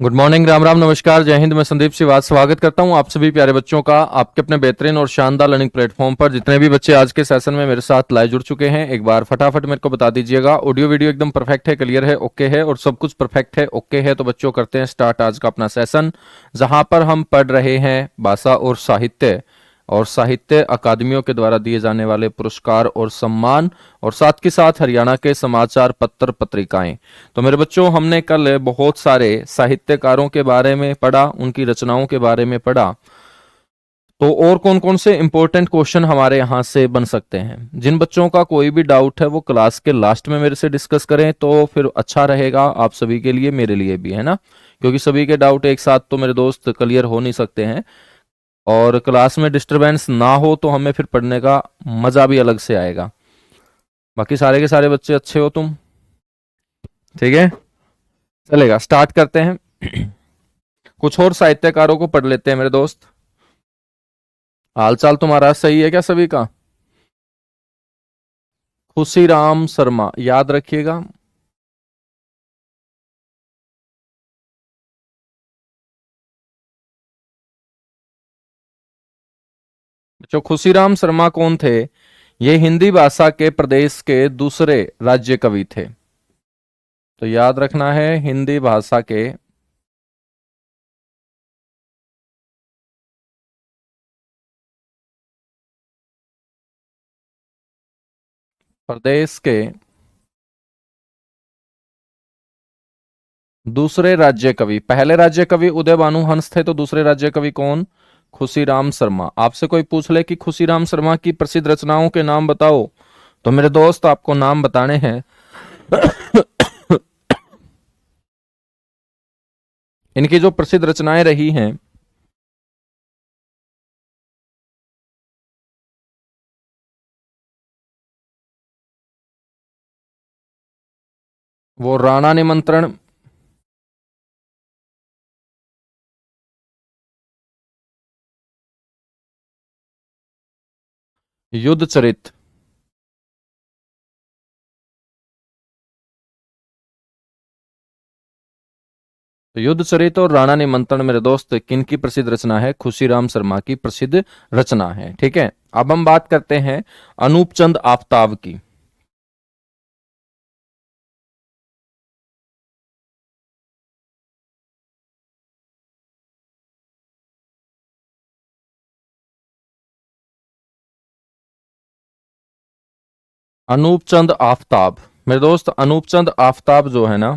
Good morning, Ram Ram, नमस्कार, जय हिंद। मैं संदीप सिवाज स्वागत करता हूं आप सभी प्यारे बच्चों का आपके अपने बेहतरीन और शानदार लर्निंग प्लेटफॉर्म पर। जितने भी बच्चे आज के सेशन में मेरे साथ लाइव जुड़ चुके हैं, एक बार फटाफट मेरे को बता दीजिएगा। ऑडियो वीडियो एकदम परफेक्ट है, क्लियर है, ओके है और सब कुछ परफेक्ट है, ओके है। तो बच्चों करते हैं स्टार्ट आज का अपना सेशन, जहां पर हम पढ़ रहे हैं भाषा और साहित्य और साहित्य अकादमियों के द्वारा दिए जाने वाले पुरस्कार और सम्मान, और साथ के साथ हरियाणा के समाचार पत्र पत्रिकाएं। तो मेरे बच्चों, हमने कल बहुत सारे साहित्यकारों के बारे में पढ़ा, उनकी रचनाओं के बारे में पढ़ा। तो और कौन कौन से इंपॉर्टेंट क्वेश्चन हमारे यहाँ से बन सकते हैं, जिन बच्चों का कोई भी डाउट है वो क्लास के लास्ट में मेरे से डिस्कस करें तो फिर अच्छा रहेगा आप सभी के लिए, मेरे लिए भी, है ना। क्योंकि सभी के डाउट एक साथ तो मेरे दोस्त क्लियर हो नहीं सकते हैं, और क्लास में डिस्टरबेंस ना हो तो हमें फिर पढ़ने का मजा भी अलग से आएगा। बाकी सारे के सारे बच्चे अच्छे हो तुम? ठीक है, चलेगा, स्टार्ट करते हैं। कुछ और साहित्यकारों को पढ़ लेते हैं मेरे दोस्त। हालचाल तुम्हारा सही है क्या सभी का? खुशीराम शर्मा याद रखिएगा। जो खुशीराम शर्मा कौन थे? ये हिंदी भाषा के प्रदेश के दूसरे राज्य कवि थे। तो याद रखना है, हिंदी भाषा के प्रदेश के दूसरे राज्य कवि। पहले राज्य कवि उदय भानु हंस थे, तो दूसरे राज्य कवि कौन? खुशीराम शर्मा। आपसे कोई पूछ ले कि खुशीराम शर्मा की प्रसिद्ध रचनाओं के नाम बताओ, तो मेरे दोस्त आपको नाम बताने हैं। इनकी जो प्रसिद्ध रचनाएं रही हैं, वो राणा निमंत्रण, युद्ध चरित, तो युद्ध चरित और राणा निमंत्रण मेरे दोस्त किन की प्रसिद्ध रचना है? खुशीराम शर्मा की प्रसिद्ध रचना है। ठीक है, अब हम बात करते हैं अनूप चंद आफ्ताब की। अनूप चंद आफ्ताब, मेरे दोस्त अनूप चंद आफ्ताब जो है ना,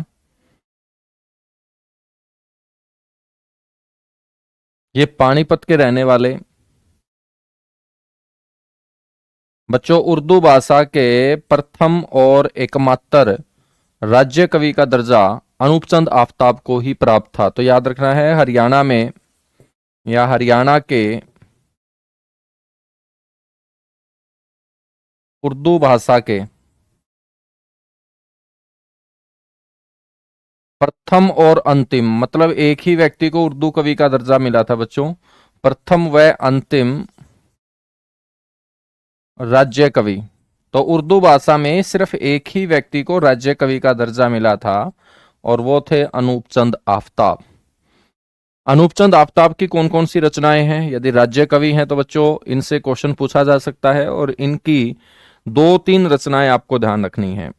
ये पानीपत के रहने वाले बच्चों, उर्दू भाषा के प्रथम और एकमात्र राज्य कवि का दर्जा अनूप चंद आफ्ताब को ही प्राप्त था। तो याद रखना है, हरियाणा में या हरियाणा के उर्दू भाषा के प्रथम और अंतिम, मतलब एक ही व्यक्ति को उर्दू कवि का दर्जा मिला था बच्चों, प्रथम व अंतिम राज्य कवि। तो उर्दू भाषा में सिर्फ एक ही व्यक्ति को राज्य कवि का दर्जा मिला था, और वो थे अनूप चंद आफ्ताब। अनूप चंद आफ्ताब की कौन कौन सी रचनाएं हैं? यदि राज्य कवि हैं तो बच्चों इनसे क्वेश्चन पूछा जा सकता है, और इनकी दो तीन रचनाएं आपको ध्यान रखनी है।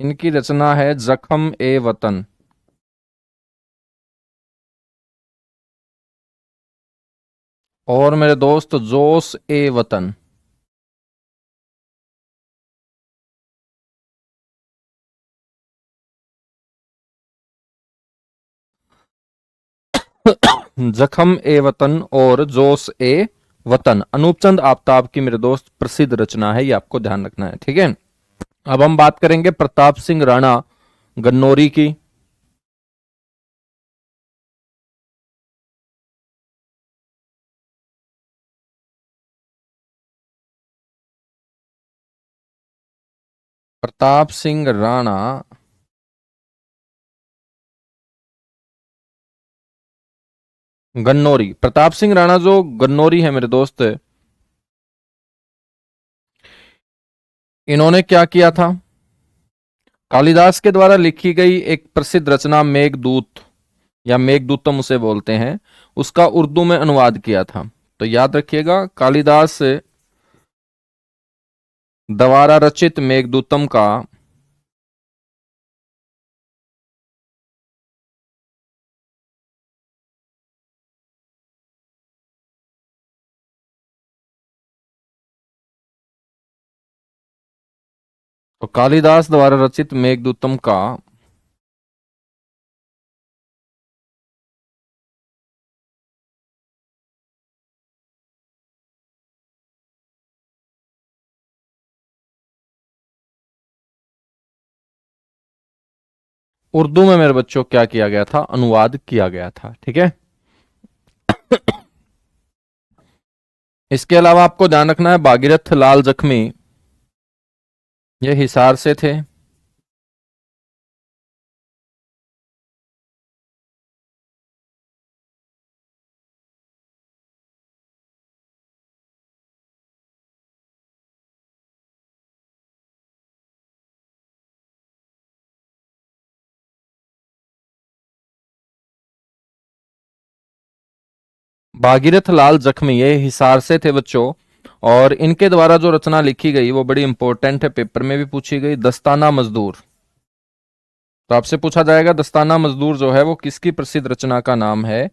इनकी रचना है जख्म ए वतन। और मेरे दोस्त जोश ए वतन। जख्म ए वतन और जोश ए वतन अनूप चंद आफ्ताब की मेरे दोस्त प्रसिद्ध रचना है, ये आपको ध्यान रखना है। ठीक है, अब हम बात करेंगे प्रताप सिंह राणा गन्नौरी की। प्रताप सिंह राणा गन्नौरी। प्रताप सिंह राणा जो गन्नौरी है मेरे दोस्त, इन्होंने क्या किया था? कालिदास के द्वारा लिखी गई एक प्रसिद्ध रचना मेघदूत, या मेघदूतम उसे बोलते हैं, उसका उर्दू में अनुवाद किया था। तो याद रखिएगा, कालिदास द्वारा रचित मेघदूतम का तो कालिदास द्वारा रचित मेघदूतम का उर्दू में मेरे बच्चों क्या किया गया था? अनुवाद किया गया था। ठीक है। इसके अलावा आपको ध्यान रखना है, भागीरथ लाल जख्मी, ये हिसार से थे। भागीरथ लाल जख्मी ये हिसार से थे बच्चों, और इनके द्वारा जो रचना लिखी गई वो बड़ी इंपॉर्टेंट है, पेपर में भी पूछी गई, दस्ताना मजदूर। तो आपसे पूछा जाएगा दस्ताना मजदूर जो है वो किसकी प्रसिद्ध रचना का नाम है?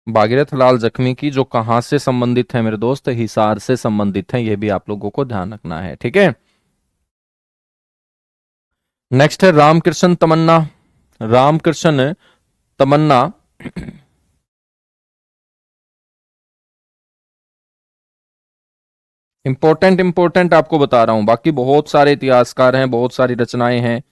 भागीरथ लाल जख्मी की, जो कहां से संबंधित है मेरे दोस्त? हिसार से संबंधित है। यह भी आप लोगों को ध्यान रखना है। ठीक है। नेक्स्ट है रामकृष्ण तमन्ना। रामकृष्ण तमन्ना इंपॉर्टेंट इंपॉर्टेंट आपको बता रहा हूं, बाकी बहुत सारे इतिहासकार हैं, बहुत सारी रचनाएं हैं।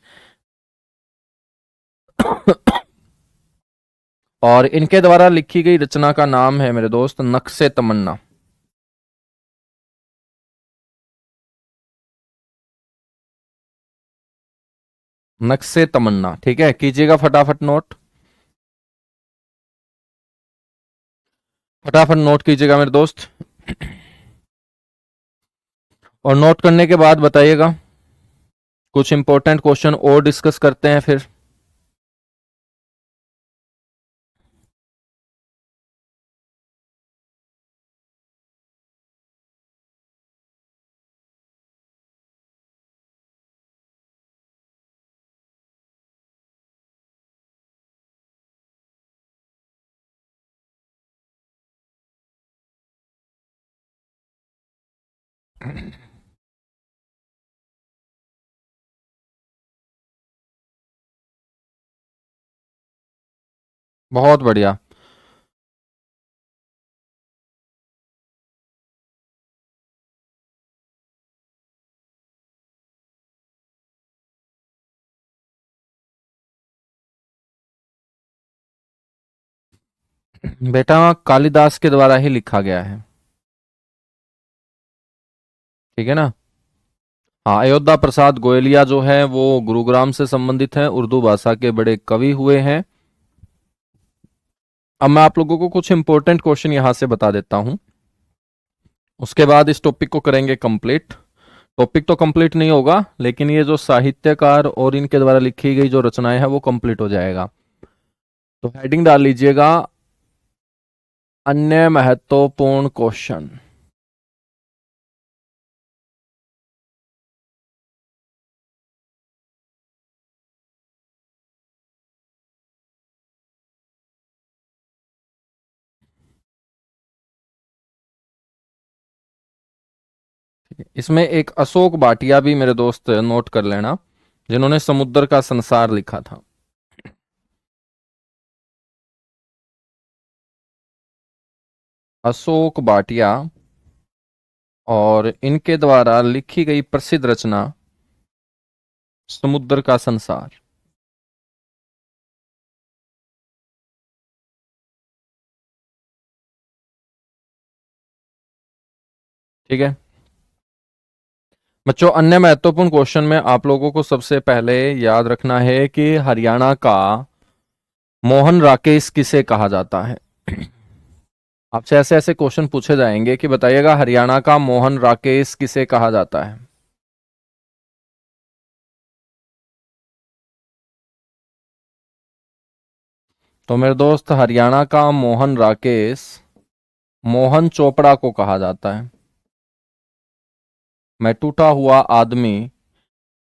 और इनके द्वारा लिखी गई रचना का नाम है मेरे दोस्त नक्शे तमन्ना। नक्शे तमन्ना। ठीक है, कीजिएगा फटाफट नोट, फटाफट नोट कीजिएगा मेरे दोस्त। और नोट करने के बाद बताइएगा। कुछ इंपॉर्टेंट क्वेश्चन और डिस्कस करते हैं फिर। बहुत बढ़िया। बेटा कालिदास के द्वारा ही लिखा गया है। ठीक है ना। हाँ, अयोध्या प्रसाद गोयलिया जो है वो गुरुग्राम से संबंधित है, उर्दू भाषा के बड़े कवि हुए हैं। अब मैं आप लोगों को कुछ इंपॉर्टेंट क्वेश्चन यहां से बता देता हूं, उसके बाद इस टॉपिक को करेंगे कंप्लीट। टॉपिक तो कंप्लीट नहीं होगा, लेकिन ये जो साहित्यकार और इनके द्वारा लिखी गई जो रचनाएं हैं वो कंप्लीट हो जाएगा। तो हेडिंग डाल लीजिएगा, अन्य महत्वपूर्ण क्वेश्चन। इसमें एक अशोक भाटिया भी मेरे दोस्त नोट कर लेना, जिन्होंने समुद्र का संसार लिखा था। अशोक भाटिया, और इनके द्वारा लिखी गई प्रसिद्ध रचना समुद्र का संसार। ठीक है बच्चों, अन्य महत्वपूर्ण क्वेश्चन में आप लोगों को सबसे पहले याद रखना है कि हरियाणा का मोहन राकेश किसे कहा जाता है? आपसे ऐसे ऐसे क्वेश्चन पूछे जाएंगे कि बताइएगा हरियाणा का मोहन राकेश किसे कहा जाता है। तो मेरे दोस्त, हरियाणा का मोहन राकेश मोहन चोपड़ा को कहा जाता है। मैं टूटा हुआ आदमी,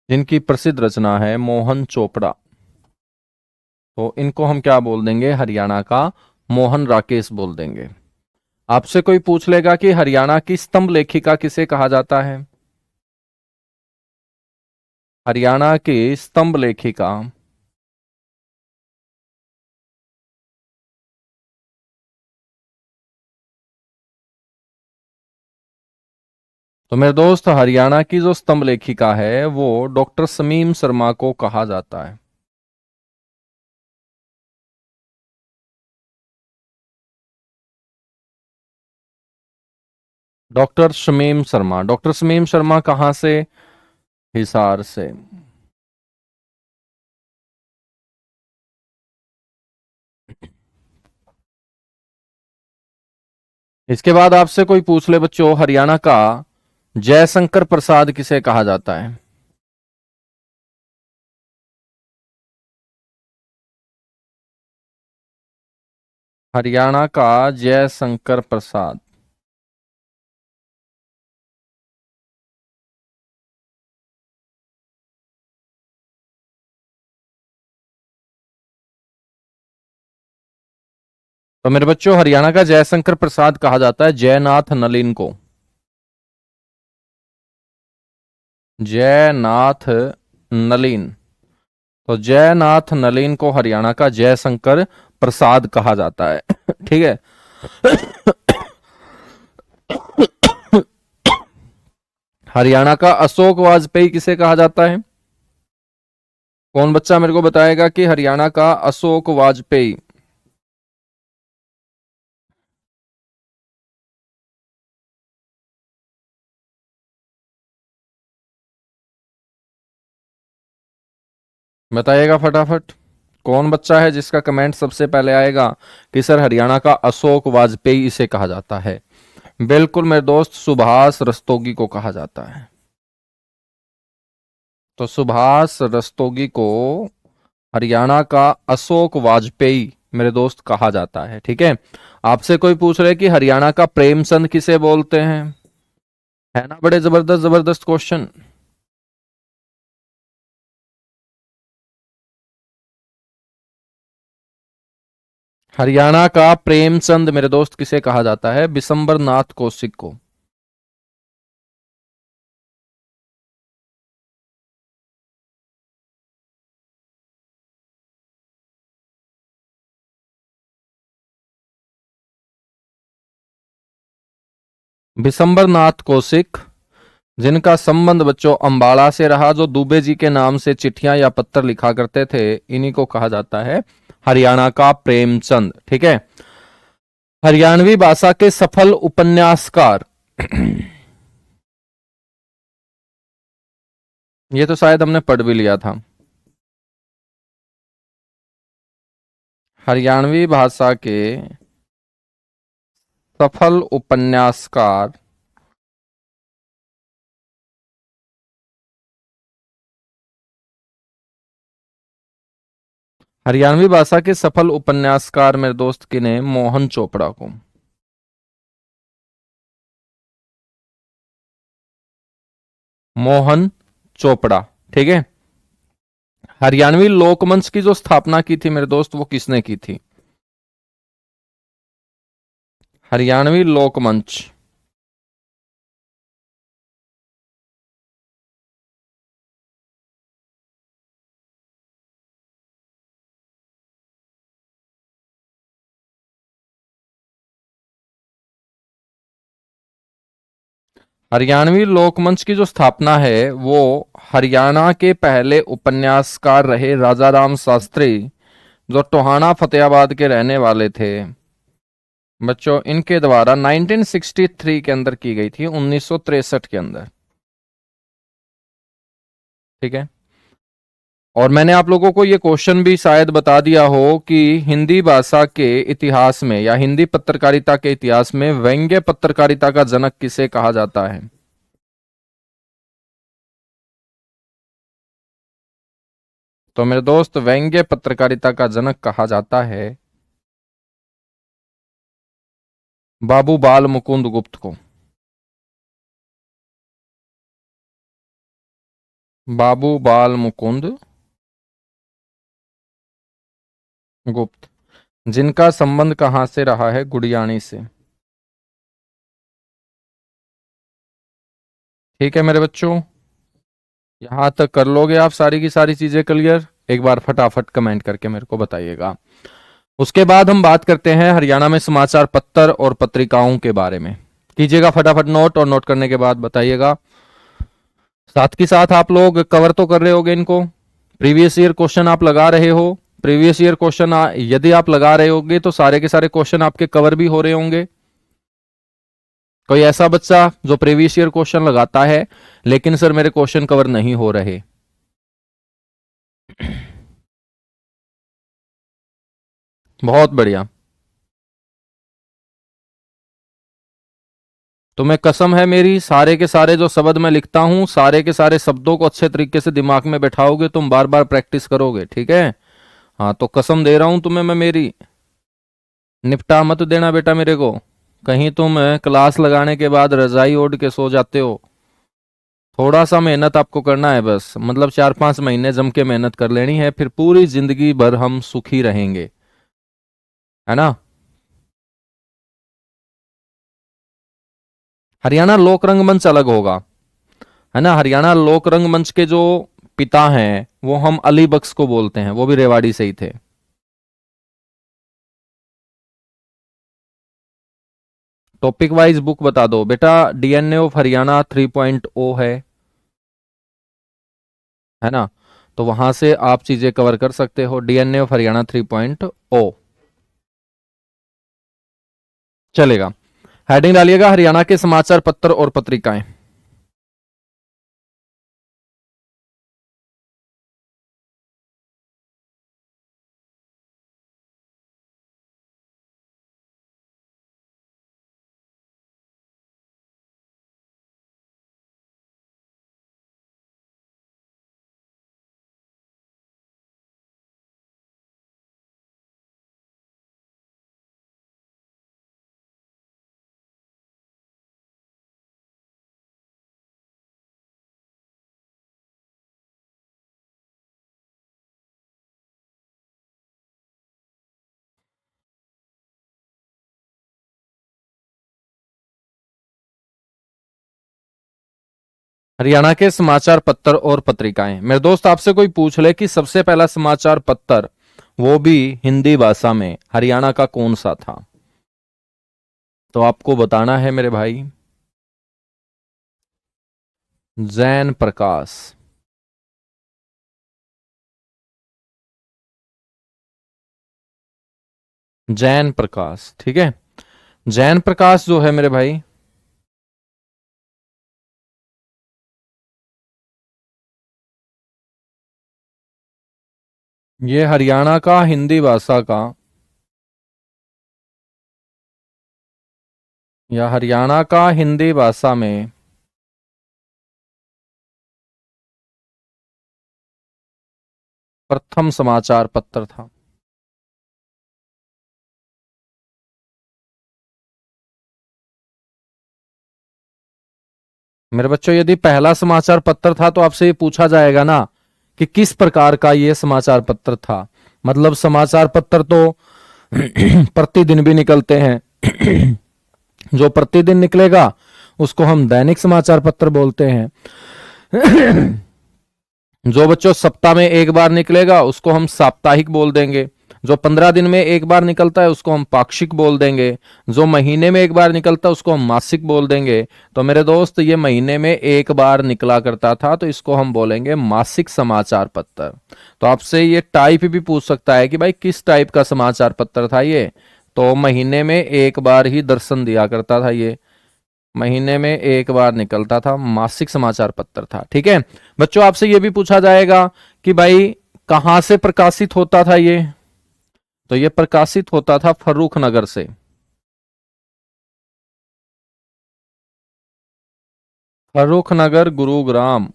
जिनकी प्रसिद्ध रचना है मोहन चोपड़ा, तो इनको हम क्या बोल देंगे, हरियाणा का मोहन राकेश बोल देंगे। आपसे कोई पूछ लेगा कि हरियाणा की स्तंभ लेखिका किसे कहा जाता है। हरियाणा की स्तंभ लेखिका, तो मेरे दोस्त, हरियाणा की जो स्तंभ लेखिका है वो डॉक्टर शमीम शर्मा को कहा जाता है। डॉक्टर शमीम शर्मा, डॉक्टर शमीम शर्मा कहाँ से? हिसार से। इसके बाद आपसे कोई पूछ ले बच्चों, हरियाणा का जयशंकर प्रसाद किसे कहा जाता है। हरियाणा का जयशंकर प्रसाद। तो मेरे बच्चों, हरियाणा का जयशंकर प्रसाद कहा जाता है जयनाथ नलिन को। जयनाथ नलिन। तो जयनाथ नलिन को हरियाणा का जयशंकर प्रसाद कहा जाता है। ठीक है। हरियाणा का अशोक वाजपेयी किसे कहा जाता है। कौन बच्चा मेरे को बताएगा कि हरियाणा का अशोक वाजपेयी। बताइएगा फटाफट। कौन बच्चा है जिसका कमेंट सबसे पहले आएगा कि सर हरियाणा का अशोक वाजपेयी इसे कहा जाता है। बिल्कुल मेरे दोस्त, सुभाष रस्तोगी को कहा जाता है। तो सुभाष रस्तोगी को हरियाणा का अशोक वाजपेयी मेरे दोस्त कहा जाता है। ठीक है। आपसे कोई पूछ रहे कि हरियाणा का प्रेमचंद किसे बोलते हैं। है ना बड़े जबरदस्त जबरदस्त क्वेश्चन। हरियाणा का प्रेमचंद मेरे दोस्त किसे कहा जाता है, बिशंबर नाथ कौशिक को। बिशंबर नाथ कौशिक, जिनका संबंध बच्चों अंबाला से रहा, जो दुबे जी के नाम से चिट्ठियां या पत्र लिखा करते थे, इन्हीं को कहा जाता है हरियाणा का प्रेमचंद। ठीक है। हरियाणवी भाषा के सफल उपन्यासकार, ये तो शायद हमने पढ़ भी लिया था। हरियाणवी भाषा के सफल उपन्यासकार, हरियाणवी भाषा के सफल उपन्यासकार मेरे दोस्त किने, मोहन चोपड़ा को। मोहन चोपड़ा। ठीक है। हरियाणवी लोकमंच की जो स्थापना की थी मेरे दोस्त, वो किसने की थी। हरियाणवी लोकमंच। हरियाणवी लोकमंच की जो स्थापना है वो हरियाणा के पहले उपन्यासकार रहे राजा राम शास्त्री, जो टोहाना फतेहाबाद के रहने वाले थे बच्चों, इनके द्वारा 1963 के अंदर की गई थी, 1963 के अंदर। ठीक है। और मैंने आप लोगों को ये क्वेश्चन भी शायद बता दिया हो कि हिंदी भाषा के इतिहास में या हिंदी पत्रकारिता के इतिहास में व्यंग्य पत्रकारिता का जनक किसे कहा जाता है। तो मेरे दोस्त, व्यंग्य पत्रकारिता का जनक कहा जाता है बाबू बाल मुकुंद गुप्त को। बाबू बाल मुकुंद गुप्त, जिनका संबंध कहां से रहा है, गुड़ियाणी से। ठीक है मेरे बच्चों, यहां तक कर लोगे आप सारी की सारी चीजें क्लियर? एक बार फटाफट कमेंट करके मेरे को बताइएगा। उसके बाद हम बात करते हैं हरियाणा में समाचार पत्र और पत्रिकाओं के बारे में। कीजिएगा फटाफट नोट, और नोट करने के बाद बताइएगा। साथ के साथ आप लोग कवर तो कर रहे होगे इनको। प्रीवियस ईयर क्वेश्चन आप लगा रहे हो। प्रीवियस ईयर क्वेश्चन यदि आप लगा रहे होगे तो सारे के सारे क्वेश्चन आपके कवर भी हो रहे होंगे। कोई ऐसा बच्चा जो प्रीवियस ईयर क्वेश्चन लगाता है लेकिन सर मेरे क्वेश्चन कवर नहीं हो रहे, बहुत बढ़िया। तुम्हें कसम है मेरी, सारे के सारे जो शब्द मैं लिखता हूं, सारे के सारे शब्दों को अच्छे तरीके से दिमाग में बैठाओगे, तुम बार बार प्रैक्टिस करोगे, ठीक है? हाँ, तो कसम दे रहा हूं तुम्हें मैं मेरी। निपटा मत देना बेटा मेरे को, कहीं तुम क्लास लगाने के बाद रजाई ओढ़ के सो जाते हो। थोड़ा सा मेहनत आपको करना है बस, मतलब 4-5 महीने जम के मेहनत कर लेनी है, फिर पूरी जिंदगी भर हम सुखी रहेंगे, है ना? हरियाणा लोक रंगमंच अलग होगा, है ना? हरियाणा लोक रंगमंच के जो पिता हैं वो हम अली बख्श को बोलते हैं, वो भी रेवाड़ी से ही थे। टॉपिक वाइज बुक बता दो बेटा। डीएनए ऑफ हरियाणा 3.0 है ना? तो वहां से आप चीजें कवर कर सकते हो। डीएनए ऑफ हरियाणा 3.0 चलेगा। हेडिंग डालिएगा हरियाणा के समाचार पत्र और पत्रिकाएं। हरियाणा के समाचार पत्र और पत्रिकाएं। मेरे दोस्त, आपसे कोई पूछ ले कि सबसे पहला समाचार पत्र, वो भी हिंदी भाषा में, हरियाणा का कौन सा था, तो आपको बताना है मेरे भाई, जैन प्रकाश। जैन प्रकाश, ठीक है? जैन प्रकाश जो है मेरे भाई, ये हरियाणा का हिंदी भाषा का या हरियाणा का हिंदी भाषा में प्रथम समाचार पत्र था। मेरे बच्चों, यदि पहला समाचार पत्र था तो आपसे ये पूछा जाएगा ना कि किस प्रकार का ये समाचार पत्र था। मतलब समाचार पत्र तो प्रतिदिन भी निकलते हैं। जो प्रतिदिन निकलेगा उसको हम दैनिक समाचार पत्र बोलते हैं। जो बच्चों सप्ताह में एक बार निकलेगा उसको हम साप्ताहिक बोल देंगे। जो 15 दिन में एक बार निकलता है उसको हम पाक्षिक बोल देंगे। जो महीने में एक बार निकलता है उसको हम मासिक बोल देंगे। तो मेरे दोस्त, ये महीने में एक बार निकला करता था तो इसको हम बोलेंगे मासिक समाचार पत्र। तो आपसे ये टाइप भी पूछ सकता है कि भाई किस टाइप का समाचार पत्र था ये, तो महीने में एक बार ही दर्शन दिया करता था, ये महीने में एक बार निकलता था, मासिक समाचार पत्र था। ठीक है बच्चों, आपसे यह भी पूछा जाएगा कि भाई कहां से प्रकाशित होता था ये, तो ये प्रकाशित होता था फर्रुख नगर से। फर्रुख नगर गुरुग्राम।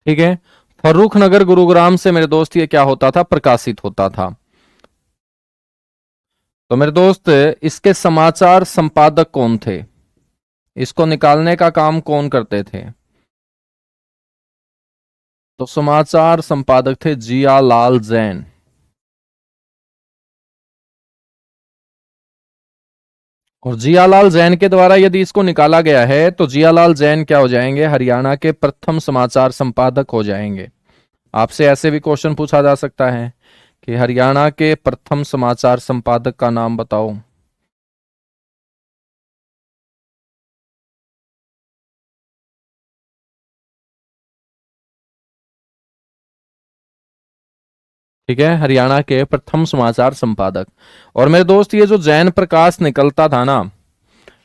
ठीक है, फर्रुख नगर गुरुग्राम से मेरे दोस्त ये क्या होता था, प्रकाशित होता था। तो मेरे दोस्त इसके समाचार संपादक कौन थे, इसको निकालने का काम कौन करते थे? तो समाचार संपादक थे जियालाल जैन। और जियालाल जैन के द्वारा यदि इसको निकाला गया है तो जियालाल जैन क्या हो जाएंगे, हरियाणा के प्रथम समाचार संपादक हो जाएंगे। आपसे ऐसे भी क्वेश्चन पूछा जा सकता है कि हरियाणा के प्रथम समाचार संपादक का नाम बताओ। ठीक है, हरियाणा के प्रथम समाचार संपादक। और मेरे दोस्त ये जो जैन प्रकाश निकलता था ना,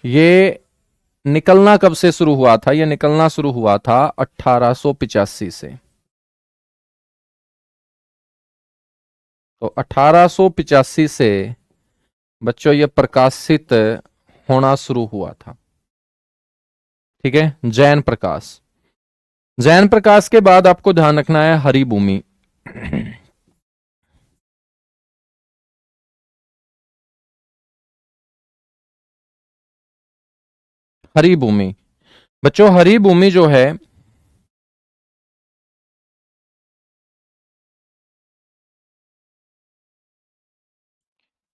ये निकलना कब से शुरू हुआ था? ये निकलना शुरू हुआ था 1885 से। तो 1885 से बच्चों ये प्रकाशित होना शुरू हुआ था। ठीक है, जैन प्रकाश। जैन प्रकाश के बाद आपको ध्यान रखना है हरिभूमि। हरिभूमि, बच्चों हरिभूमि जो है,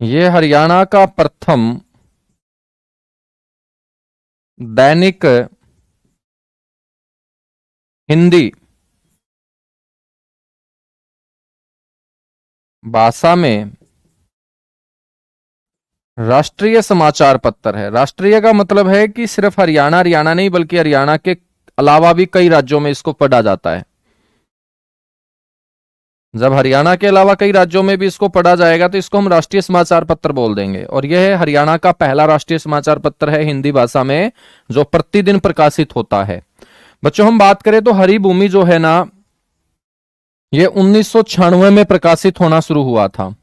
ये हरियाणा का प्रथम दैनिक हिंदी भाषा में राष्ट्रीय समाचार पत्र है। राष्ट्रीय का मतलब है कि सिर्फ हरियाणा हरियाणा नहीं, बल्कि हरियाणा के अलावा भी कई राज्यों में इसको पढ़ा जाता है। जब हरियाणा के अलावा कई राज्यों में भी इसको पढ़ा जाएगा तो इसको हम राष्ट्रीय समाचार पत्र बोल देंगे। और यह हरियाणा का पहला राष्ट्रीय समाचार पत्र है हिंदी भाषा में, जो प्रतिदिन प्रकाशित होता है। बच्चों हम बात करें तो हरिभूमि जो है ना, यह 1996 में प्रकाशित होना शुरू हुआ था।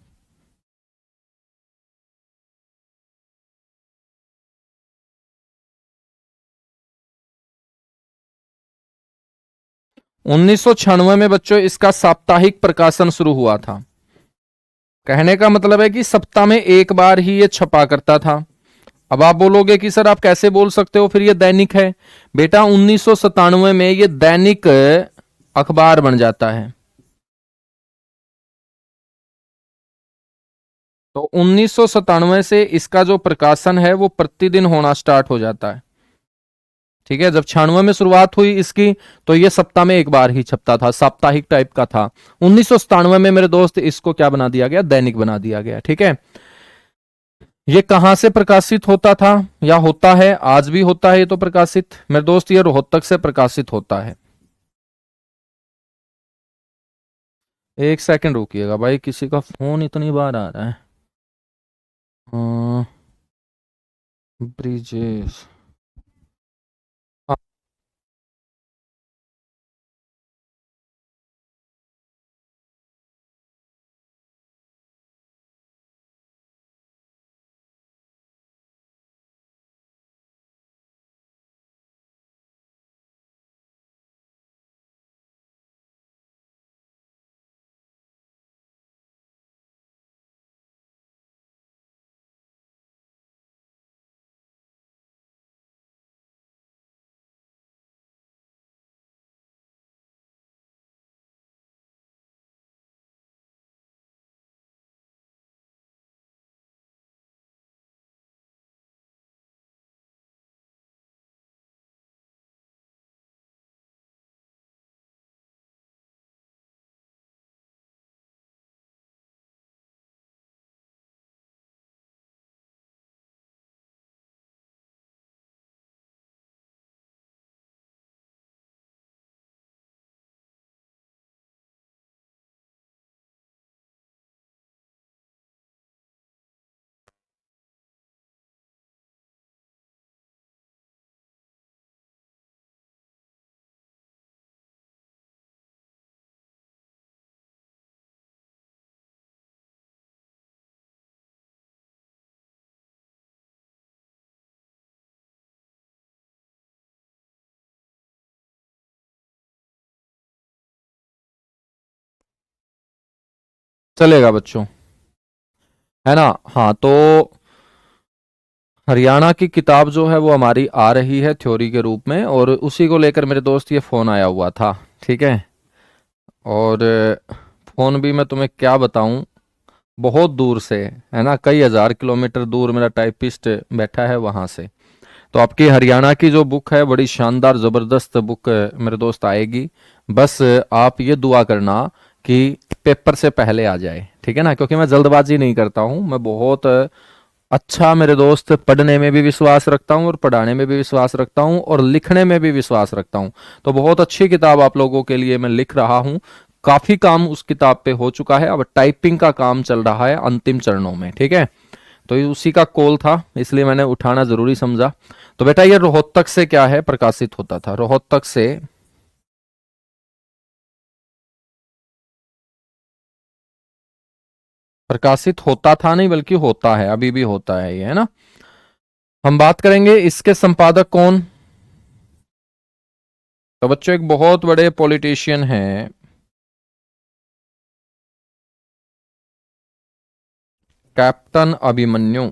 1996 में बच्चों इसका साप्ताहिक प्रकाशन शुरू हुआ था। कहने का मतलब है कि सप्ताह में एक बार ही ये छपा करता था। अब आप बोलोगे कि सर आप कैसे बोल सकते हो, फिर ये दैनिक है। बेटा 1997 में ये दैनिक अखबार बन जाता है। तो 1997 से इसका जो प्रकाशन है वो प्रतिदिन होना स्टार्ट हो जाता है। ठीक है, जब 96 में शुरुआत हुई इसकी, तो ये सप्ताह में एक बार ही छपता था, साप्ताहिक टाइप का था। 1997 में मेरे दोस्त इसको क्या बना दिया गया, दैनिक बना दिया गया। ठीक है, ये कहां से प्रकाशित होता था या होता है, आज भी होता है ये तो प्रकाशित मेरे दोस्त, ये रोहतक से प्रकाशित होता है। एक सेकंड रुकिएगा भाई, किसी का फोन इतनी बार आ रहा है। ब्रिजेश। चलेगा बच्चों, है ना। हाँ, तो हरियाणा की किताब जो है वो हमारी आ रही है थ्योरी के रूप में, और उसी को लेकर मेरे दोस्त ये फ़ोन आया हुआ था। ठीक है। और फ़ोन भी मैं तुम्हें क्या बताऊं, बहुत दूर से, है ना, कई हज़ार किलोमीटर दूर मेरा टाइपिस्ट बैठा है वहाँ से। तो आपकी हरियाणा की जो बुक है बड़ी शानदार ज़बरदस्त बुक मेरे दोस्त आएगी। बस आप ये दुआ करना कि पेपर से पहले आ जाए, ठीक है ना, क्योंकि मैं जल्दबाजी नहीं करता हूँ। मैं बहुत अच्छा मेरे दोस्त पढ़ने में भी विश्वास रखता हूँ, और पढ़ाने में भी विश्वास रखता हूँ, और लिखने में भी विश्वास रखता हूँ। तो बहुत अच्छी किताब आप लोगों के लिए मैं लिख रहा हूँ। काफी काम उस किताब पे हो चुका है, अब टाइपिंग का काम चल रहा है अंतिम चरणों में। ठीक है। तो ये उसी का कॉल था, इसलिए मैंने उठाना जरूरी समझा। तो बेटा ये रोहतक से क्या है प्रकाशित होता था, रोहतक से प्रकाशित होता था नहीं, बल्कि होता है, अभी भी होता है ये, है ना। हम बात करेंगे इसके संपादक कौन। तो बच्चों एक बहुत बड़े पॉलिटिशियन हैं, कैप्टन अभिमन्यु।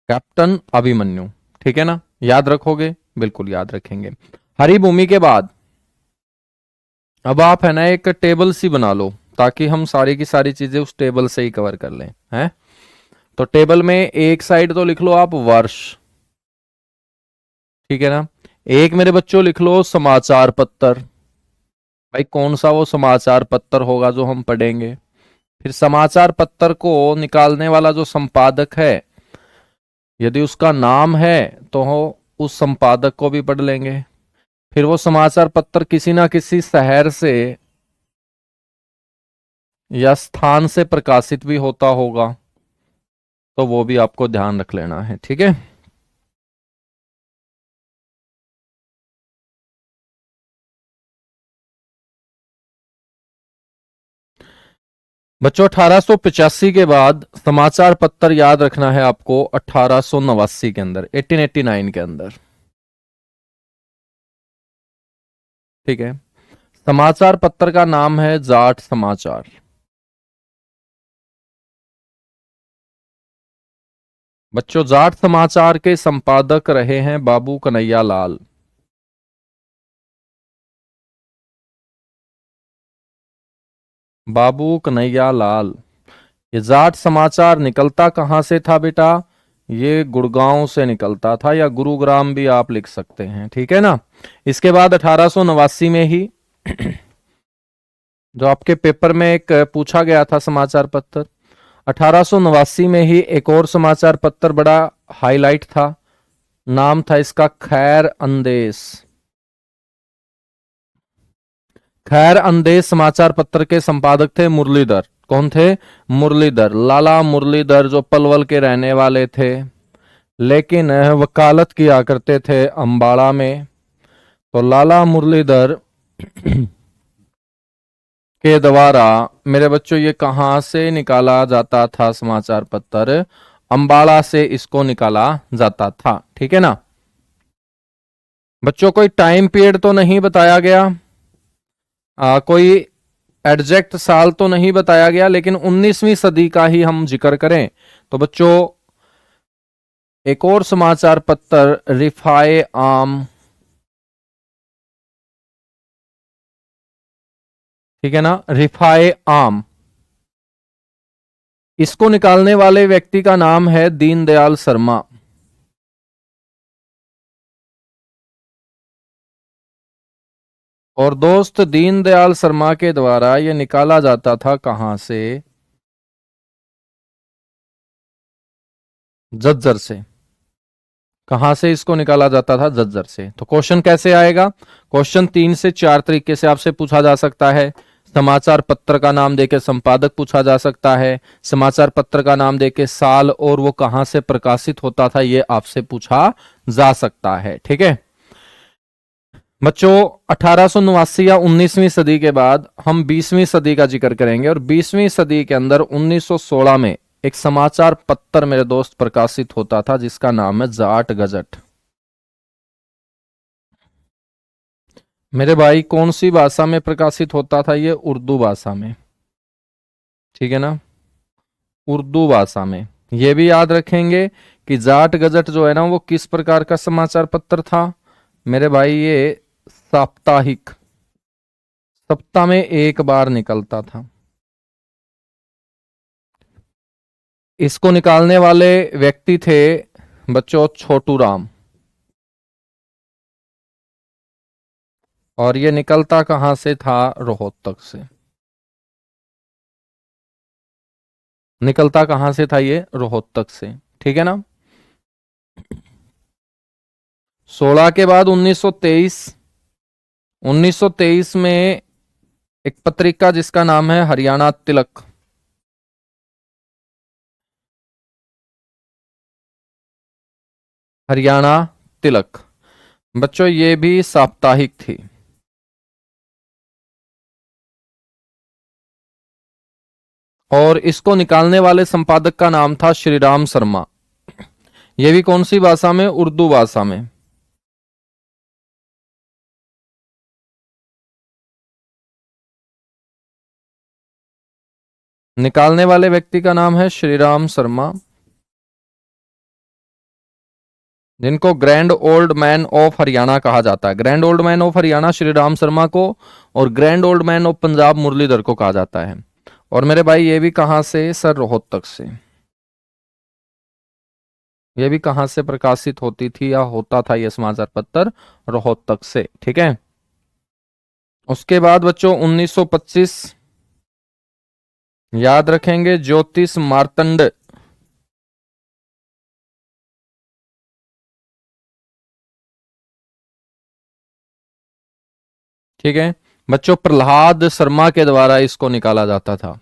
कैप्टन अभिमन्यु, ठीक है ना, याद रखोगे, बिल्कुल याद रखेंगे। हरिभूमि के बाद अब आप है ना एक टेबल सी बना लो, ताकि हम सारी की सारी चीजें उस टेबल से ही कवर कर लें, हैं। तो टेबल में एक साइड तो लिख लो आप वर्ष, ठीक है ना। एक मेरे बच्चों लिख लो समाचार पत्र। भाई कौन सा वो समाचार पत्र होगा जो हम पढ़ेंगे। फिर समाचार पत्र को निकालने वाला जो संपादक है, यदि उसका नाम है तो हो उस संपादक को भी पढ़ लेंगे। फिर वो समाचार पत्र किसी ना किसी शहर से या स्थान से प्रकाशित भी होता होगा, तो वो भी आपको ध्यान रख लेना है, ठीक है। बच्चों 1885 के बाद समाचार पत्र याद रखना है आपको 1889 के अंदर, 1889 के अंदर, ठीक है। समाचार पत्र का नाम है जाट समाचार। बच्चों जाट समाचार के संपादक रहे हैं बाबू कन्हैया लाल। बाबू कन्हैया लाल। ये जाट समाचार निकलता कहां से था बेटा, ये गुड़गांव से निकलता था, या गुरुग्राम भी आप लिख सकते हैं, ठीक है ना। इसके बाद 1889 में ही जो आपके पेपर में एक पूछा गया था समाचार पत्र, 1889 में ही एक और समाचार पत्र बड़ा हाईलाइट था, नाम था इसका खैर अंदेश। खैर अंदेश समाचार पत्र के संपादक थे मुरलीधर। कौन थे, मुरलीधर, लाला मुरलीधर, जो पलवल के रहने वाले थे, लेकिन वकालत किया करते थे अंबाला में। तो लाला मुरलीधर के द्वारा मेरे बच्चों ये कहां से निकाला जाता था समाचार पत्र, अंबाला से इसको निकाला जाता था, ठीक है ना। बच्चों कोई टाइम पीरियड तो नहीं बताया गया, कोई एग्जैक्ट साल तो नहीं बताया गया, लेकिन 19वीं सदी का ही हम जिक्र करें तो बच्चों एक और समाचार पत्र रिफाए आम, ठीक है ना, रिफाए आम, इसको निकालने वाले व्यक्ति का नाम है दीनदयाल शर्मा। और दोस्त दीनदयाल शर्मा के द्वारा यह निकाला जाता था कहां से, झज्जर से। कहां से इसको निकाला जाता था, झज्जर से। तो क्वेश्चन कैसे आएगा, क्वेश्चन 3 से 4 तरीके से आपसे पूछा जा सकता है। समाचार पत्र का नाम देके संपादक पूछा जा सकता है, समाचार पत्र का नाम देके साल और वो कहां से प्रकाशित होता था ये आपसे पूछा जा सकता है, ठीक है। बच्चों 1889 या 19वीं सदी के बाद हम 20वीं सदी का जिक्र करेंगे, और 20वीं सदी के अंदर 1916 में एक समाचार पत्र मेरे दोस्त प्रकाशित होता था जिसका नाम है जाट गजट। मेरे भाई कौन सी भाषा में प्रकाशित होता था ये? उर्दू भाषा में, ठीक है ना, उर्दू भाषा में। ये भी याद रखेंगे कि जाट गजट जो है ना वो किस प्रकार का समाचार पत्र था मेरे भाई? ये साप्ताहिक, सप्ताह में एक बार निकलता था। इसको निकालने वाले व्यक्ति थे बच्चों छोटू राम। और ये निकलता कहां से था? रोहतक से। निकलता कहां से था ये? रोहतक से, ठीक है ना। 16 के बाद 1923, 1923 में एक पत्रिका जिसका नाम है हरियाणा तिलक। हरियाणा तिलक बच्चों ये भी साप्ताहिक थी। और इसको निकालने वाले संपादक का नाम था श्रीराम शर्मा। ये भी कौन सी भाषा में? उर्दू भाषा में। निकालने वाले व्यक्ति का नाम है श्रीराम शर्मा, जिनको grand old man of Haryana कहा जाता है। Grand old man of Haryana Shriram Sharma को, और grand old man of Punjab Murlidhar को कहा जाता है। और मेरे भाई ये भी कहां से? सर रोहतक से। ये भी कहां से प्रकाशित होती थी या होता था ये समाचार पत्र? रोहतक से, ठीक है। उसके बाद बच्चों 1925 याद रखेंगे, ज्योतिष मार्तंड। ठीक है बच्चों, प्रहलाद शर्मा के द्वारा इसको निकाला जाता था।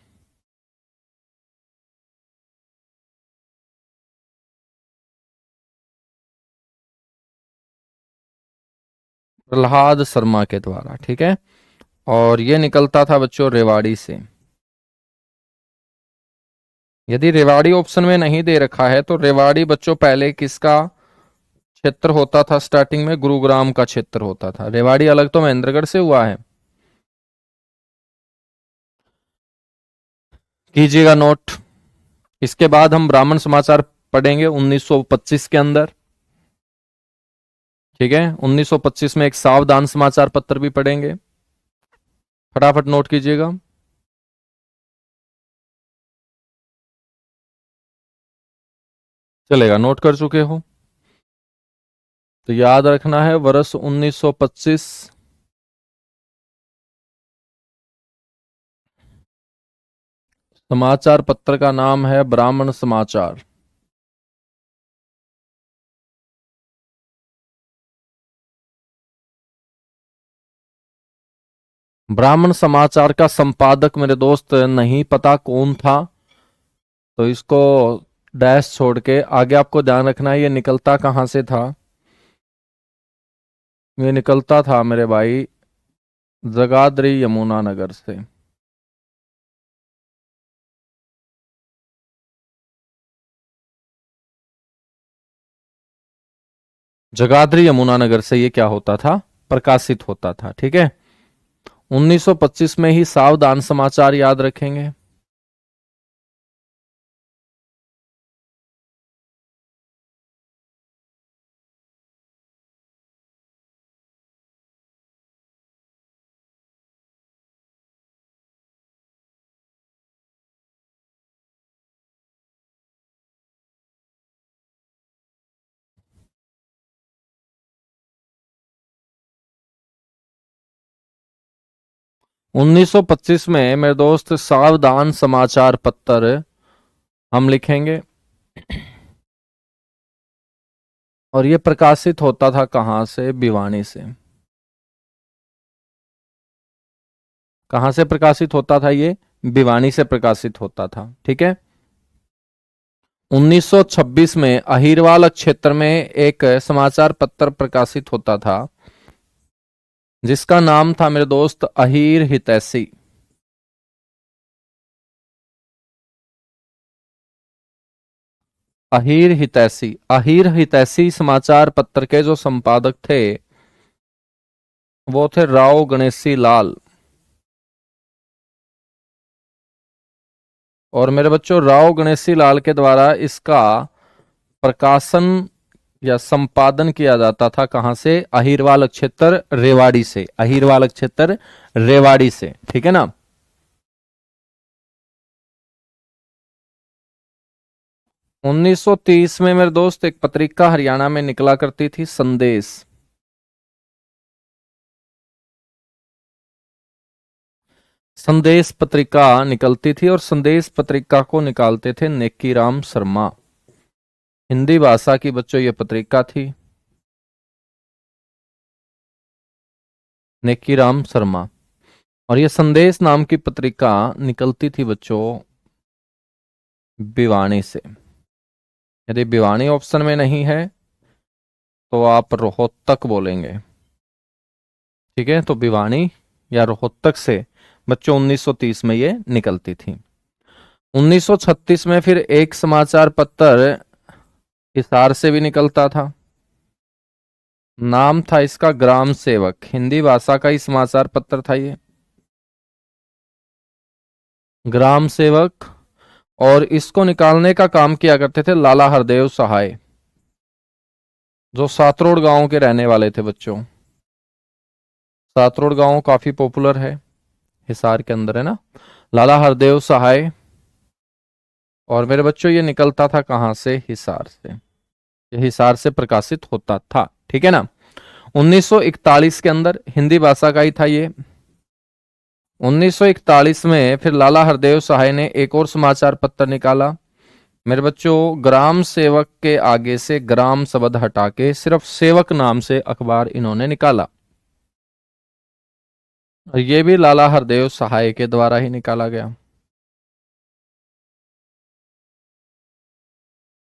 प्रहलाद शर्मा के द्वारा, ठीक है। और ये निकलता था बच्चों रेवाड़ी से। यदि रेवाड़ी ऑप्शन में नहीं दे रखा है तो रेवाड़ी बच्चों पहले किसका क्षेत्र होता था? स्टार्टिंग में गुरुग्राम का क्षेत्र होता था। रेवाड़ी अलग तो महेंद्रगढ़ से हुआ है, कीजिएगा नोट। इसके बाद हम ब्राह्मण समाचार पढ़ेंगे 1925 के अंदर, ठीक है। 1925 में एक सावधान समाचार पत्र भी पढ़ेंगे, फटाफट नोट कीजिएगा। चलेगा, नोट कर चुके हो तो याद रखना है वर्ष 1925। समाचार पत्र का नाम है ब्राह्मण समाचार। ब्राह्मण समाचार का संपादक मेरे दोस्त नहीं पता कौन था, तो इसको डैश छोड़ के आगे आपको ध्यान रखना है। ये निकलता कहां से था? ये निकलता था मेरे भाई जगाधरी यमुनानगर से। जगाधरी यमुनानगर से ये क्या होता था? प्रकाशित होता था, ठीक है। 1925 में ही सावधान समाचार याद रखेंगे। उन्नीस सौ पच्चीस में मेरे दोस्त सावधान समाचार पत्र हम लिखेंगे। और ये प्रकाशित होता था कहां से? भिवानी से। कहां से प्रकाशित होता था ये? भिवानी से प्रकाशित होता था, ठीक है। 1926 में अहिरवाल क्षेत्र में एक समाचार पत्र प्रकाशित होता था जिसका नाम था मेरे दोस्त अहीर हितैषी। अहीर हितैषी, अहीर हितैषी समाचार पत्र के जो संपादक थे वो थे राव गणेशी लाल। और मेरे बच्चों राव गणेशी लाल के द्वारा इसका प्रकाशन या संपादन किया जाता था। कहां से? अहिरवाल क्षेत्र रेवाड़ी से। अहिरवाल क्षेत्र रेवाड़ी से, ठीक है ना। 1930 में मेरे दोस्त एक पत्रिका हरियाणा में निकला करती थी, संदेश। संदेश पत्रिका निकलती थी और संदेश पत्रिका को निकालते थे नेकीराम शर्मा। हिंदी भाषा की बच्चों ये पत्रिका थी, नेकीराम शर्मा। और ये संदेश नाम की पत्रिका निकलती थी बच्चों भिवानी से। यदि भिवानी ऑप्शन में नहीं है तो आप रोहतक बोलेंगे, ठीक है। तो भिवानी या रोहतक से बच्चों 1930 में ये निकलती थी। 1936 में फिर एक समाचार पत्र हिसार से भी निकलता था। नाम था इसका ग्राम सेवक। हिंदी भाषा का ही समाचार पत्र था ये, ग्राम सेवक। और इसको निकालने का काम किया करते थे लाला हरदेव सहाय, जो सातरोड गांव के रहने वाले थे बच्चों। सातरोड गांव काफी पॉपुलर है, हिसार के अंदर है ना। लाला हरदेव सहाय। और मेरे बच्चों ये निकलता था कहां से? हिसार से। ये हिसार से प्रकाशित होता था, ठीक है ना। 1941 के अंदर हिंदी भाषा का ही था ये। 1941 में फिर लाला हरदेव सहाय ने एक और समाचार पत्र निकाला। मेरे बच्चों ग्राम सेवक के आगे से ग्राम शब्द हटा के सिर्फ सेवक नाम से अखबार इन्होंने निकाला। और ये भी लाला हरदेव सहाय के द्वारा ही निकाला गया।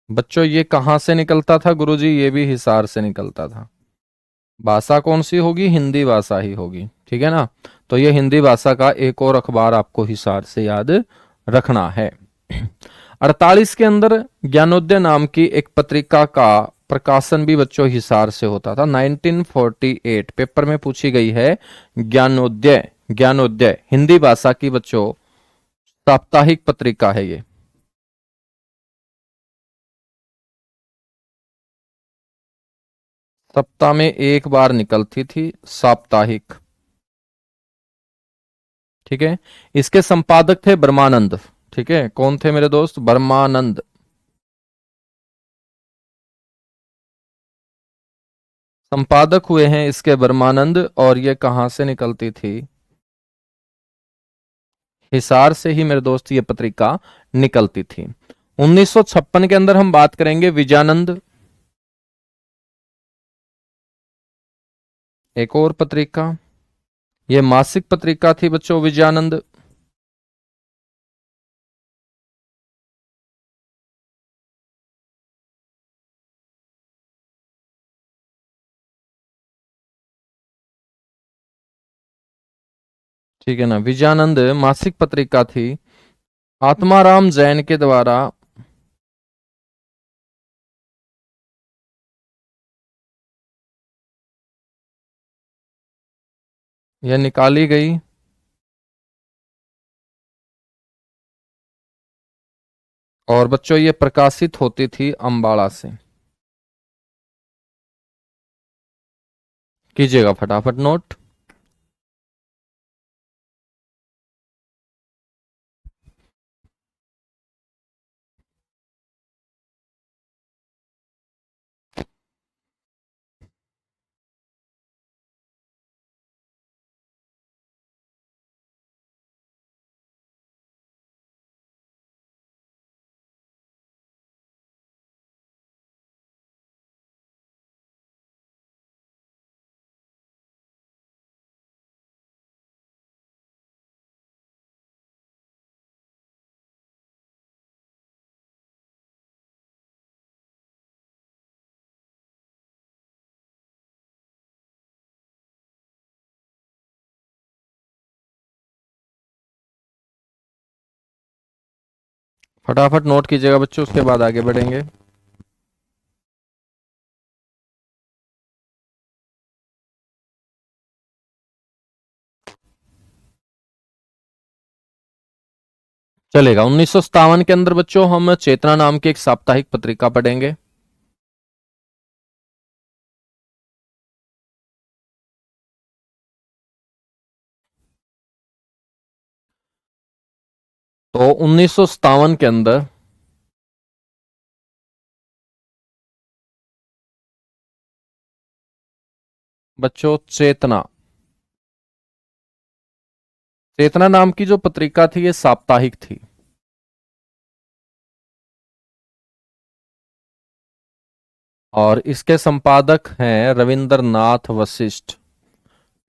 बच्चों ये कहां से निकलता था गुरुजी? ये भी हिसार से निकलता था। भाषा कौन सी होगी? हिंदी भाषा ही होगी, ठीक है ना। तो ये हिंदी भाषा का एक और अखबार आपको हिसार से याद रखना है। 48 के अंदर ज्ञानोदय नाम की एक पत्रिका का प्रकाशन भी बच्चों हिसार से होता था। 1948 पेपर में पूछी गई है ज्ञानोदय। ज्ञानोदय हिंदी भाषा की बच्चों साप्ताहिक पत्रिका है ये। सप्ताह में एक बार निकलती थी, साप्ताहिक, ठीक है। इसके संपादक थे ब्रह्मानंद, ठीक है। कौन थे मेरे दोस्त? ब्रह्मानंद। संपादक हुए हैं इसके ब्रह्मानंद। और ये कहां से निकलती थी? हिसार से ही मेरे दोस्त ये पत्रिका निकलती थी। 1956 के अंदर हम बात करेंगे विजयानंद, एक और पत्रिका। ये मासिक पत्रिका थी बच्चों विजयानंद। ठीक है ना, विजयानंद मासिक पत्रिका थी। आत्माराम जैन के द्वारा यह निकाली गई। और बच्चों ये प्रकाशित होती थी अंबाला से। कीजिएगा फटाफट नोट। फटाफट नोट कीजिएगा बच्चों, उसके बाद आगे बढ़ेंगे। चलेगा। 1957 के अंदर बच्चों हम चेतना नाम की एक साप्ताहिक पत्रिका पढ़ेंगे। तो 1957 के अंदर बच्चों चेतना, चेतना नाम की जो पत्रिका थी ये साप्ताहिक थी। और इसके संपादक हैं रविंद्रनाथ वशिष्ठ।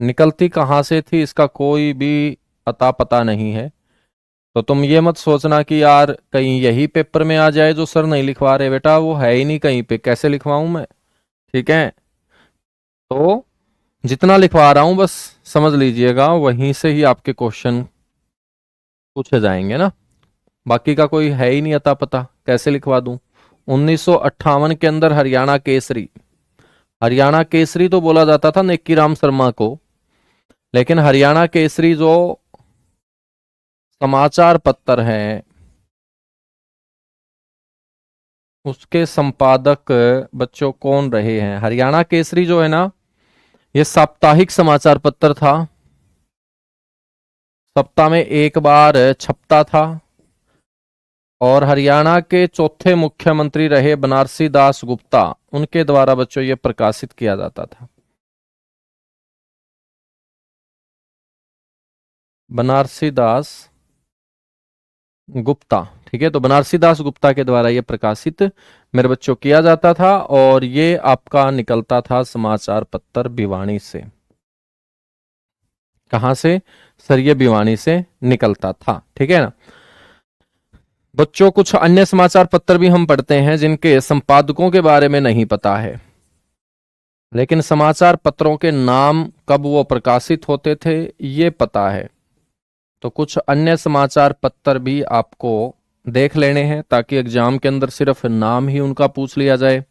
निकलती कहाँ से थी इसका कोई भी अता पता नहीं है। तो तुम ये मत सोचना कि यार कहीं यही पेपर में आ जाए जो सर नहीं लिखवा रहे, बेटा वो है ही नहीं कहीं पे, कैसे लिखवाऊं मैं। ठीक है, तो जितना लिखवा रहा हूं बस समझ लीजिएगा, वहीं से ही आपके क्वेश्चन पूछे जाएंगे ना। बाकी का कोई है ही नहीं अता पता, कैसे लिखवा दूं। 1958 के अंदर हरियाणा केसरी, हरियाणा केसरी तो बोला जाता था नेक्की राम शर्मा को, लेकिन हरियाणा केसरी जो समाचार पत्र है उसके संपादक बच्चों कौन रहे हैं। हरियाणा केसरी जो है ना ये साप्ताहिक समाचार पत्र था, सप्ताह में एक बार छपता था। और हरियाणा के चौथे मुख्यमंत्री रहे बनारसी दास गुप्ता, उनके द्वारा बच्चों ये प्रकाशित किया जाता था। बनारसी दास गुप्ता, ठीक है, तो बनारसी दास गुप्ता के द्वारा ये प्रकाशित मेरे बच्चों किया जाता था। और ये आपका निकलता था समाचार पत्र भिवानी से। कहां से सर? ये भिवानी से निकलता था, ठीक है ना। बच्चों कुछ अन्य समाचार पत्र भी हम पढ़ते हैं जिनके संपादकों के बारे में नहीं पता है, लेकिन समाचार पत्रों के नाम कब वो प्रकाशित होते थे ये पता है। तो कुछ अन्य समाचार पत्र भी आपको देख लेने हैं ताकि एग्जाम के अंदर सिर्फ नाम ही उनका पूछ लिया जाए।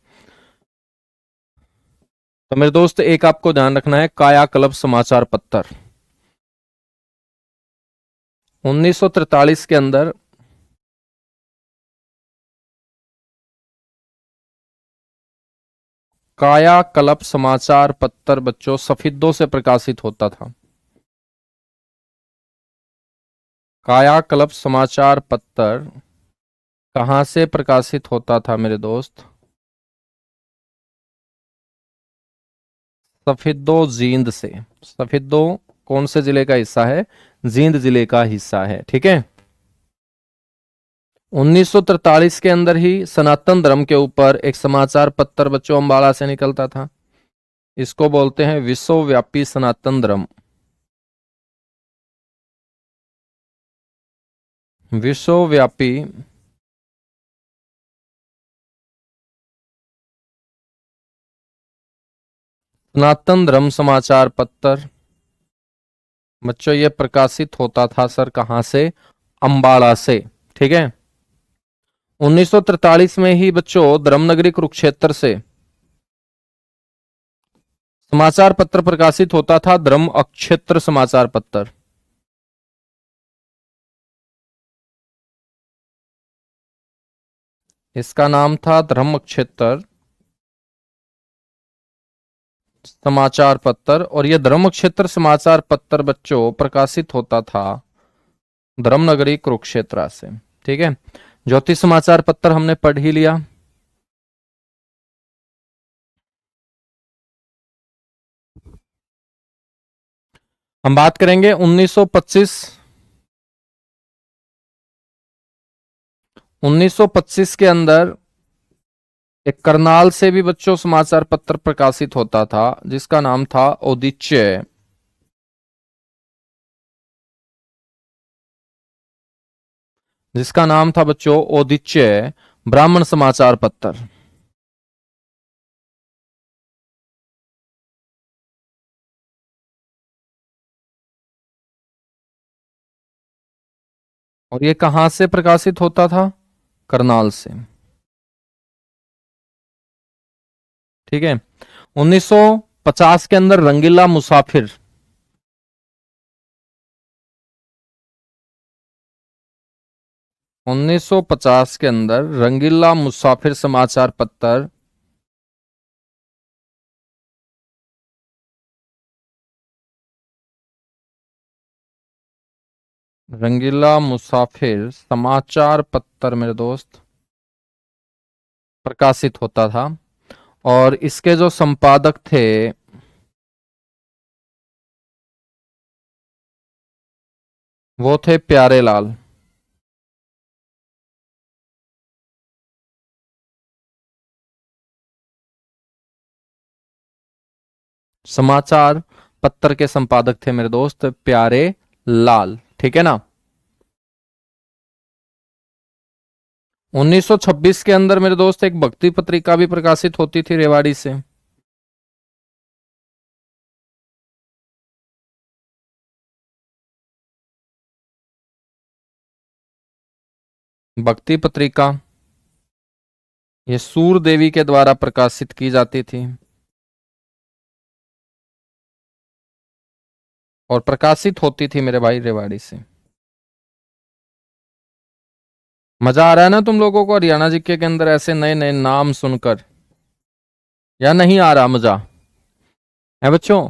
तो मेरे दोस्त एक आपको ध्यान रखना है, कायाकल्प समाचार पत्र 1943 के अंदर कायाकल्प समाचार पत्र बच्चों सफेदों से प्रकाशित होता था। कायाकल्प समाचार पत्र कहां से प्रकाशित होता था मेरे दोस्त? सफेदो जींद से। सफेदो कौन से जिले का हिस्सा है? जींद जिले का हिस्सा है, ठीक है। 1943 के अंदर ही सनातन धर्म के ऊपर एक समाचार पत्र बच्चों अम्बाला से निकलता था। इसको बोलते हैं विश्वव्यापी सनातन धर्म। विश्वव्यापी सनातन धर्म समाचार पत्र बच्चों ये प्रकाशित होता था सर कहां से? अंबाला से, ठीक है। 1943 में ही बच्चों धर्मनगरी कुरुक्षेत्र से समाचार पत्र प्रकाशित होता था, धर्म अक्षेत्र समाचार पत्र। इसका नाम था धर्म क्षेत्र समाचार पत्र। और यह धर्म क्षेत्र समाचार पत्र बच्चों प्रकाशित होता था धर्मनगरी कुरुक्षेत्र से, ठीक है। ज्योति समाचार पत्र हमने पढ़ ही लिया। हम बात करेंगे 1925 के अंदर एक करनाल से भी बच्चों समाचार पत्र प्रकाशित होता था जिसका नाम था औदिच्य। जिसका नाम था बच्चों औदिच्य ब्राह्मण समाचार पत्र। और ये कहां से प्रकाशित होता था? करनाल से, ठीक है। 1950 के अंदर रंगीला मुसाफिर 1950 के अंदर रंगीला मुसाफिर समाचार पत्र रंगीला मुसाफिर समाचार पत्र मेरे दोस्त प्रकाशित होता था, और इसके जो संपादक थे वो थे प्यारेलाल। समाचार पत्र के संपादक थे मेरे दोस्त प्यारे लाल, ठीक है ना। 1926 के अंदर मेरे दोस्त एक भक्ति पत्रिका भी प्रकाशित होती थी रेवाड़ी से। भक्ति पत्रिका ये सूर देवी के द्वारा प्रकाशित की जाती थी और प्रकाशित होती थी मेरे भाई रेवाड़ी से। मजा आ रहा है ना तुम लोगों को हरियाणा जीके के अंदर ऐसे नए नए नाम सुनकर, या नहीं आ रहा मजा है बच्चों?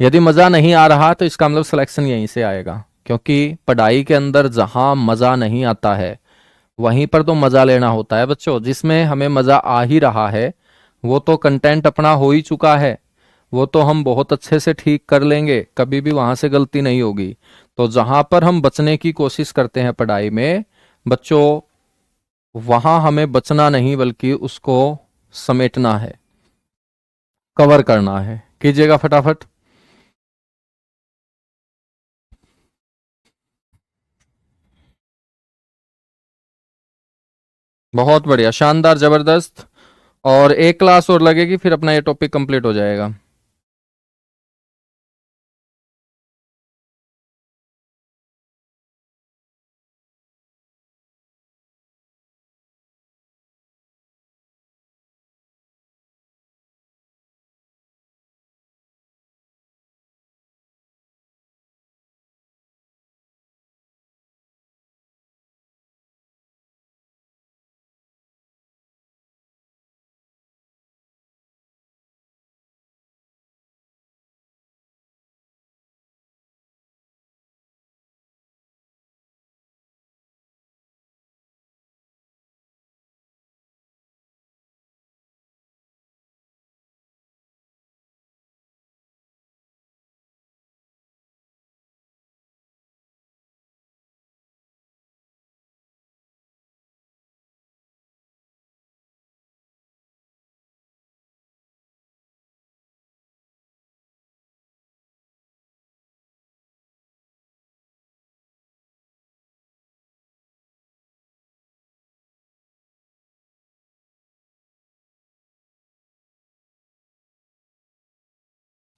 यदि मजा नहीं आ रहा तो इसका मतलब सिलेक्शन यहीं से आएगा, क्योंकि पढ़ाई के अंदर जहां मजा नहीं आता है वहीं पर तो मजा लेना होता है बच्चों। जिसमें हमें मजा आ ही रहा है वो तो कंटेंट अपना हो ही चुका है, वो तो हम बहुत अच्छे से ठीक कर लेंगे, कभी भी वहां से गलती नहीं होगी। तो जहां पर हम बचने की कोशिश करते हैं पढ़ाई में बच्चों, वहां हमें बचना नहीं बल्कि उसको समेटना है, कवर करना है। कीजिएगा फटाफट। बहुत बढ़िया, शानदार, जबरदस्त। और एक क्लास और लगेगी फिर अपना ये टॉपिक कंप्लीट हो जाएगा।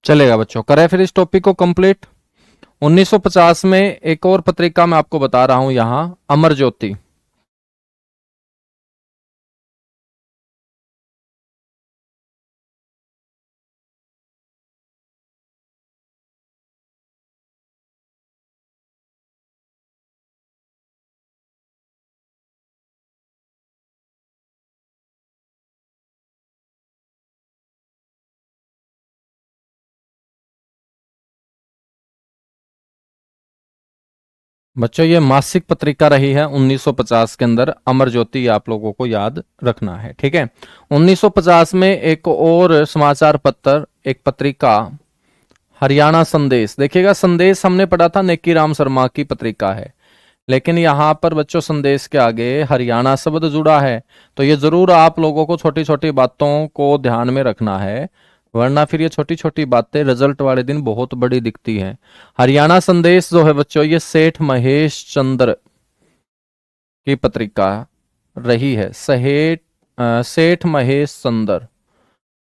चलेगा बच्चों, करें फिर इस टॉपिक को कंप्लीट। 1950 में एक और पत्रिका मैं आपको बता रहा हूं यहां, अमर ज्योति। बच्चों ये मासिक पत्रिका रही है 1950 के अंदर, अमर ज्योति, आप लोगों को याद रखना है, ठीक है। 1950 में एक और समाचार पत्र, एक पत्रिका हरियाणा संदेश। देखिएगा, संदेश हमने पढ़ा था नेकी राम शर्मा की पत्रिका है, लेकिन यहां पर बच्चों संदेश के आगे हरियाणा शब्द जुड़ा है। तो ये जरूर आप लोगों को छोटी छोटी बातों को ध्यान में रखना है, वरना फिर ये छोटी छोटी बातें रिजल्ट वाले दिन बहुत बड़ी दिखती हैं। हरियाणा संदेश जो है बच्चों, ये सेठ महेश चंद्र की पत्रिका रही है। सेठ महेश चंद्र,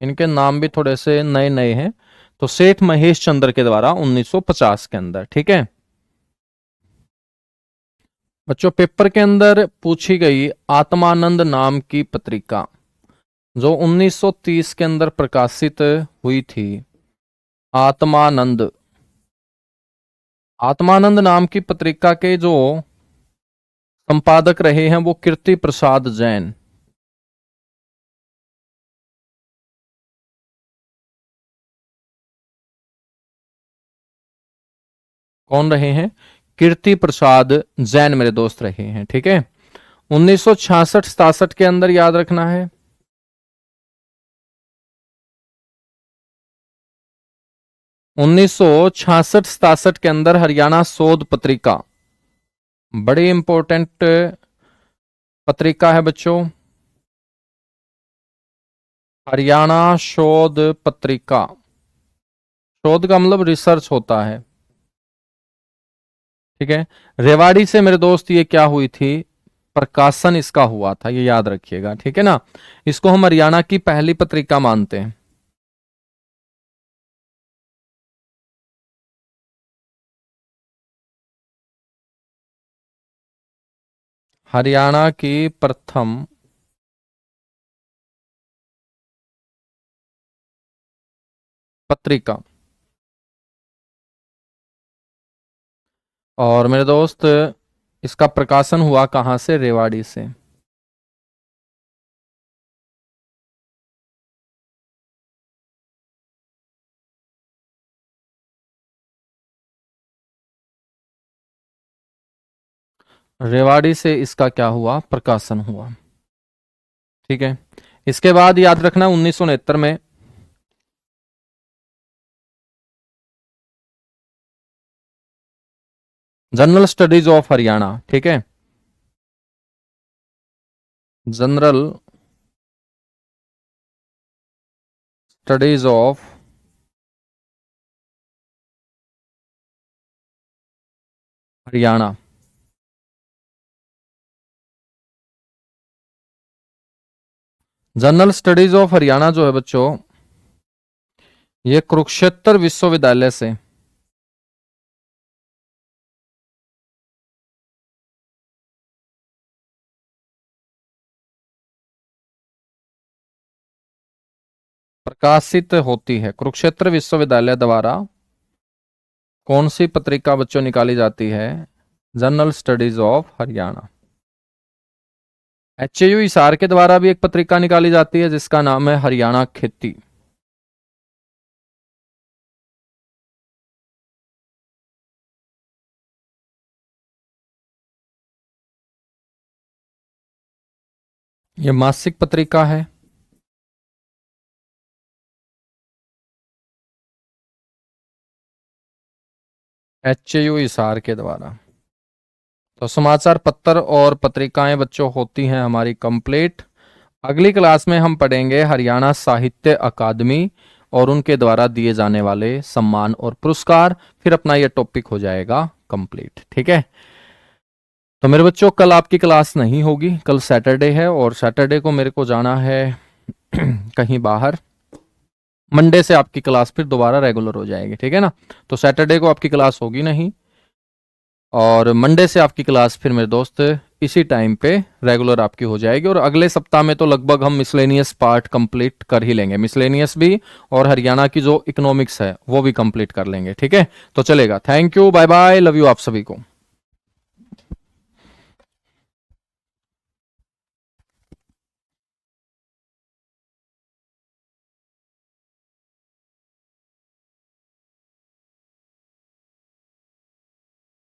इनके नाम भी थोड़े से नए नए हैं। तो सेठ महेश चंद्र के द्वारा 1950 के अंदर, ठीक है बच्चों। पेपर के अंदर पूछी गई आत्मानंद नाम की पत्रिका जो 1930 के अंदर प्रकाशित हुई थी। आत्मानंद, आत्मानंद नाम की पत्रिका के जो संपादक रहे हैं वो कीर्ति प्रसाद जैन। कौन रहे हैं? कीर्ति प्रसाद जैन मेरे दोस्त रहे हैं। ठीक है, 1966-67 के अंदर याद रखना है। 1966-67 के अंदर हरियाणा शोध पत्रिका, बड़ी इंपॉर्टेंट पत्रिका है बच्चों, हरियाणा शोध पत्रिका। शोध का मतलब रिसर्च होता है। ठीक है, रेवाड़ी से मेरे दोस्त ये क्या हुई थी? प्रकाशन इसका हुआ था, ये याद रखिएगा। ठीक है ना, इसको हम हरियाणा की पहली पत्रिका मानते हैं। हरियाणा की प्रथम पत्रिका। और मेरे दोस्त इसका प्रकाशन हुआ कहां से? रेवाड़ी से। रेवाड़ी से इसका क्या हुआ? प्रकाशन हुआ। ठीक है, इसके बाद याद रखना 1969 में जनरल स्टडीज ऑफ हरियाणा। ठीक है, general studies of Haryana. General studies of Haryana जो है बच्चों, ये कुरुक्षेत्र विश्वविद्यालय से प्रकाशित होती है। कुरुक्षेत्र विश्वविद्यालय द्वारा कौन सी पत्रिका बच्चों निकाली जाती है? General studies of Haryana. HAU Hisar के द्वारा भी एक पत्रिका निकाली जाती है जिसका नाम है हरियाणा खेती। यह मासिक पत्रिका है। एचएयू हिसार के द्वारा। तो समाचार पत्र और पत्रिकाएं बच्चों होती हैं हमारी कंप्लीट। अगली क्लास में हम पढ़ेंगे हरियाणा साहित्य अकादमी और उनके द्वारा दिए जाने वाले सम्मान और पुरस्कार। फिर अपना यह टॉपिक हो जाएगा कंप्लीट। ठीक है, तो मेरे बच्चों कल आपकी क्लास नहीं होगी, कल सैटरडे है और सैटरडे को मेरे को जाना है कहीं बाहर। मंडे से आपकी क्लास फिर दोबारा रेगुलर हो जाएगी। ठीक है ना, तो सैटरडे को आपकी क्लास होगी नहीं और मंडे से आपकी क्लास फिर मेरे दोस्त इसी टाइम पे रेगुलर आपकी हो जाएगी। और अगले सप्ताह में तो लगभग हम मिसलेनियस पार्ट कंप्लीट कर ही लेंगे, मिसलेनियस भी और हरियाणा की जो इकोनॉमिक्स है वो भी कंप्लीट कर लेंगे। ठीक है, तो चलेगा। Thank you, bye bye, love you आप सभी को।